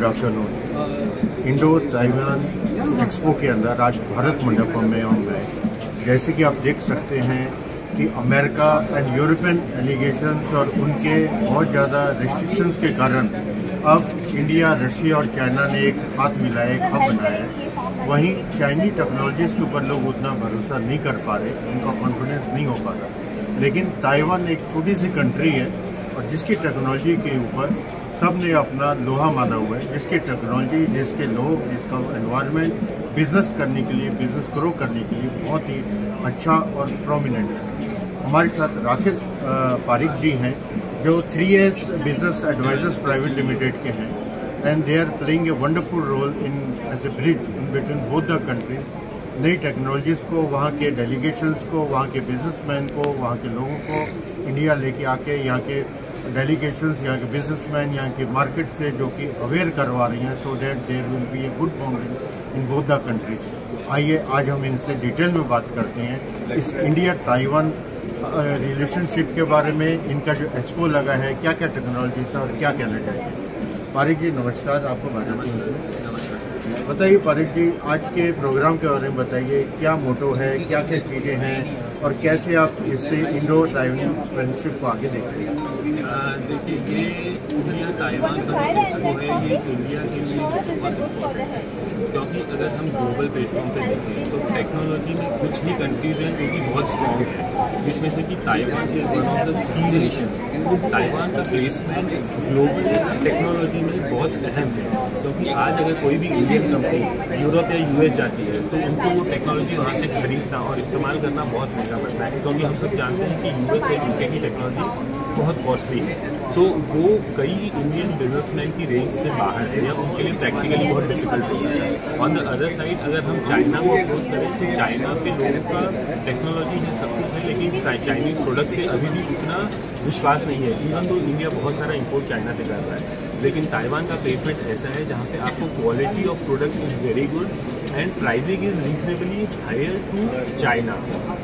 Afternoon. Indo Taiwan expo के अंदर आज भारत मंडपम में हम गए। जैसे कि आप देख सकते हैं कि अमेरिका एंड यूरोपियन एलिगेशंस और उनके बहुत ज़्यादा रिस्ट्रिक्शंस के कारण अब इंडिया, रशिया और चाइना ने एक हाथ मिलाया, एक हब बनाया है। वहीं चाइनीज टेक्नोलॉजीज के ऊपर लोग उतना भरोसा नहीं कर पा रहे, उनका कॉन्फिडेंस नहीं हो पा रहा। लेकिन ताइवान एक छोटी सी कंट्री है और जिसकी टेक्नोलॉजी के ऊपर सब ने अपना लोहा माना हुआ है, जिसकी टेक्नोलॉजी, जिसके लोग, जिसका एनवायरनमेंट बिजनेस करने के लिए, बिजनेस ग्रो करने के लिए बहुत ही अच्छा और प्रोमिनेंट है। हमारे साथ राकेश पारिक जी हैं जो 3S business Advisors Private limited के हैं and they are playing a wonderful role in as a bridge in between both the countries. नई टेक्नोलॉजीज को, वहाँ के डेलीगेशंस को, वहाँ के बिजनेसमैन को, वहाँ के लोगों को इंडिया लेके आके यहाँ के डेलीगेशंस, यहाँ के बिजनेसमैन, यहाँ के मार्केट से जो कि अवेयर करवा रही हैं, so that there will be a good boundary in both the countries. आइए आज हम इनसे डिटेल में बात करते हैं इस इंडिया ताइवान रिलेशनशिप के बारे में, इनका जो एक्सपो लगा है, क्या क्या टेक्नोलॉजी है और क्या कहना चाहिए। पारिक जी नमस्कार, आपको बताइए। बताइए पारिक जी, आज के प्रोग्राम के बारे में बताइए, क्या मोटो है, क्या क्या चीज़ें हैं और कैसे आप इससे इंडो ताइवान फ्रेंडशिप को आगे देखते हैं। देखिए, ये इंडिया ताइवान का जो एक्सपो है, ये इंडिया के लिए बहुत इम्पोर्टेंट है, क्योंकि अगर हम ग्लोबल प्लेटफॉर्म पे देखें तो टेक्नोलॉजी में कुछ ही कंट्रीज हैं जो कि बहुत स्ट्रॉन्ग है, जिसमें से कि Taiwan is one of the key nation. Taiwan का प्लेसमेंट ग्लोबल टेक्नोलॉजी में बहुत अहम है, क्योंकि आज अगर कोई भी इंडियन कंपनी यूरोप या यूएस जाती है तो उनको वो टेक्नोलॉजी वहाँ से खरीदना और इस्तेमाल करना बहुत महंगा पड़ता है, क्योंकि हम सब जानते हैं कि यूएस या यूके की टेक्नोलॉजी बहुत कॉस्टली है। तो वो कई इंडियन बिजनेसमैन की रेंज से बाहर है या उनके लिए प्रैक्टिकली बहुत डिफिकल्ट होता है। ऑन द अदर साइड अगर हम चाइना को अप्रोच करें तो चाइना के लोगों का टेक्नोलॉजी है, सब कुछ है, लेकिन चाइनीज प्रोडक्ट पे अभी भी उतना विश्वास नहीं है, इवन तो इंडिया बहुत सारा इंपोर्ट चाइना से कर रहा है। लेकिन ताइवान का प्लेसमेंट ऐसा है जहाँ पे आपको quality of product is very good and pricing is reasonably higher to China.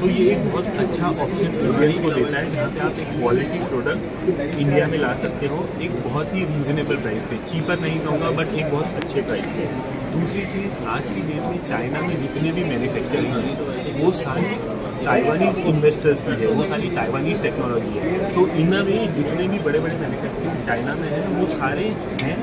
तो ये एक बहुत अच्छा ऑप्शन इंडियंस को देता है, जहाँ से आप एक क्वालिटी प्रोडक्ट इंडिया में ला सकते हो एक बहुत ही रीजनेबल प्राइस पे, चीपर नहीं कहूँगा बट एक बहुत अच्छे प्राइस पे। दूसरी चीज़, आज की डेट में चाइना में जितने भी मैन्युफैक्चरिंग है वो सारी ताइवानीज इन्वेस्टर्स की है, वो सारी ताइवानीज टेक्नोलॉजी है। तो इन में जितने भी बड़े बड़े मैन्युफैक्चरिंग चाइना में है वो सारे हैं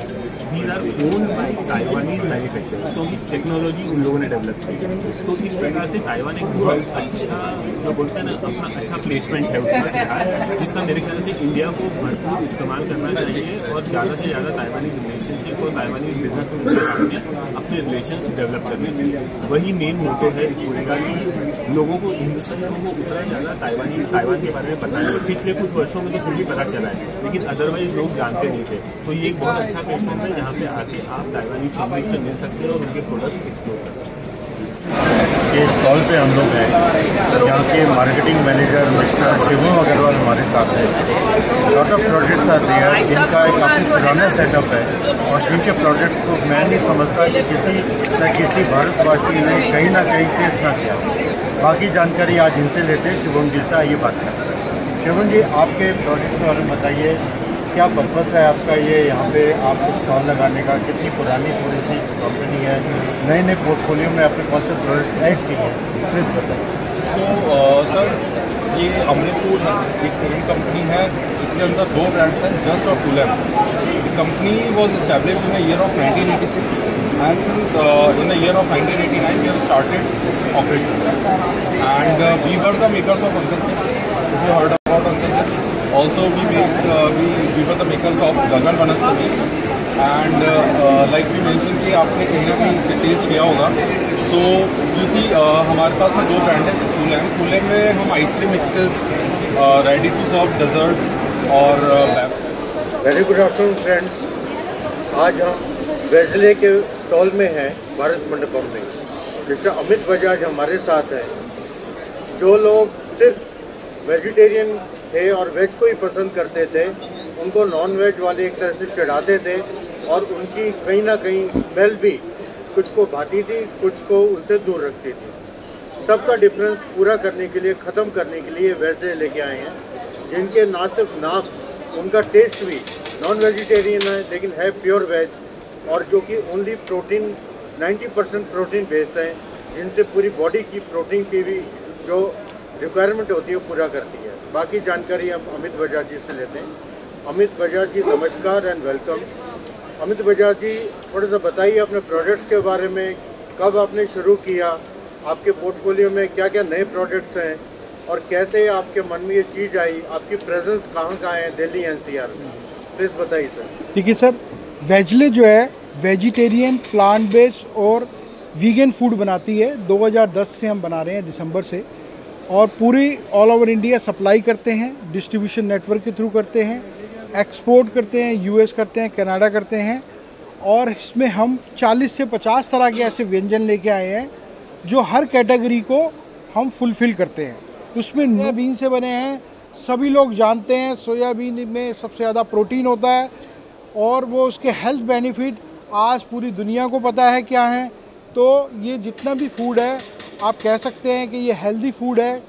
these are owned by Taiwanese manufacturers, क्योंकि टेक्नोलॉजी उन लोगों ने डेवलप की है। तो इस प्रकार से ताइवान एक बहुत अच्छा, जो बोलते हैं ना, अपना अच्छा प्लेसमेंट है उसका, जिसका मेरे ख्याल से इंडिया को भरपूर इस्तेमाल करना चाहिए और ज़्यादा से ज़्यादा ताइवानीज रिलेशनशिप और ताइवानीज बिजनेस में अपने रिलेशन डेवलप करने चाहिए। वही मेन मोटो है इस पूरे का कि लोगों को, हिंदुस्तानियों को उतना ज़्यादा ताइवान के बारे में पता है। पिछले कुछ वर्षों में तो फिर भी पता चला है, लेकिन अदरवाइज लोग जानते नहीं थे। तो ये एक बहुत अच्छा प्लेटफॉर्म है जहाँ पे आके आप ताइवानीज कंपनी से मिल सकते हैं और उनके प्रोडक्ट्स एक्सप्लोर कर सकते हैं। ये स्टॉल पे हम लोग हैं, यहाँ के marketing manager mister Shivam Agarwal हमारे साथ हैं। Lot of products are there, इनका एक काफ़ी पुराना सेटअप है और जिनके प्रोडक्ट्स को मैं नहीं समझता कि किसी न किसी भारतवासी ने कहीं ना कहीं टेस्ट ना किया। बाकी जानकारी आज इनसे लेते हैं, शिवम जी से आइए बात करते हैं। शिवम जी, आपके प्रोडक्ट्स के बारे में बताइए, क्या पर्पस है आपका ये यहाँ पे आप स्टॉल लगाने का? कितनी पुरानी थोड़ी सी कंपनी है, नए नए पोर्टफोलियो में आपने कौन से प्रोडक्ट ऐड किए हैं, प्लीज बताइए। सर, ये अमृत फूड है, एक कोरियन कंपनी है। इसके अंदर दो ब्रांड्स हैं, जस्ट और Fuller. Company was establish in the year of 1986 and since in the year of 1989 we have started operations and we were the makers of Uncle Chips. If you heard about Uncle Chips, also we were the makers of Gagan Vanaspati and like we mentioned कि आपने कहीं ना कहीं test किया होगा। So you see हमारे पास में दो ब्रांड है। फूलें में हम ice cream mixes, ready to serve desserts और वेरी गुड आफ्टरनून फ्रेंड्स, आज हम वेजले के स्टॉल में हैं भारत मंडपम में। मिस्टर अमित बजाज हमारे साथ हैं। जो लोग सिर्फ वेजिटेरियन थे और वेज को ही पसंद करते थे, उनको नॉन वेज वाले एक तरह से चढ़ाते थे और उनकी कहीं ना कहीं स्मेल भी कुछ को भाती थी, कुछ को उनसे दूर रखती थी। सबका डिफरेंस पूरा करने के लिए, ख़त्म करने के लिए वेजले लेके आए हैं, जिनके ना सिर्फ नाम, उनका टेस्ट भी नॉन वेजिटेरियन है लेकिन है प्योर वेज और जो कि ओनली प्रोटीन 90% प्रोटीन बेस्ड हैं, जिनसे पूरी बॉडी की प्रोटीन की भी जो रिक्वायरमेंट होती है वो पूरा करती है। बाकी जानकारी हम अमित बजाज जी से लेते हैं। अमित बजाज जी नमस्कार एंड वेलकम। अमित बजाज जी, थोड़ा सा बताइए अपने प्रोडक्ट्स के बारे में, कब आपने शुरू किया, आपके पोर्टफोलियो में क्या क्या नए प्रोडक्ट्स हैं और कैसे आपके मन में ये चीज़ आई, आपकी प्रेजेंस कहाँ कहाँ है दिल्ली एनसीआर में, प्लीज़ बताइए सर। देखिए सर, वेजले जो है वेजिटेरियन, प्लांट बेस्ड और वीगन फूड बनाती है। 2010 से हम बना रहे हैं, दिसंबर से, और पूरी ऑल ओवर इंडिया सप्लाई करते हैं, डिस्ट्रीब्यूशन नेटवर्क के थ्रू करते हैं, एक्सपोर्ट करते हैं, यूएस करते हैं, कनाडा करते हैं। और इसमें हम 40 से 50 तरह के ऐसे व्यंजन लेके आए हैं जो हर कैटेगरी को हम फुलफ़िल करते हैं। उसमें सोयाबीन से बने हैं, सभी लोग जानते हैं सोयाबीन में सबसे ज़्यादा प्रोटीन होता है और वो उसके हेल्थ बेनिफिट आज पूरी दुनिया को पता है क्या है। तो ये जितना भी फूड है आप कह सकते हैं कि ये हेल्दी फूड है।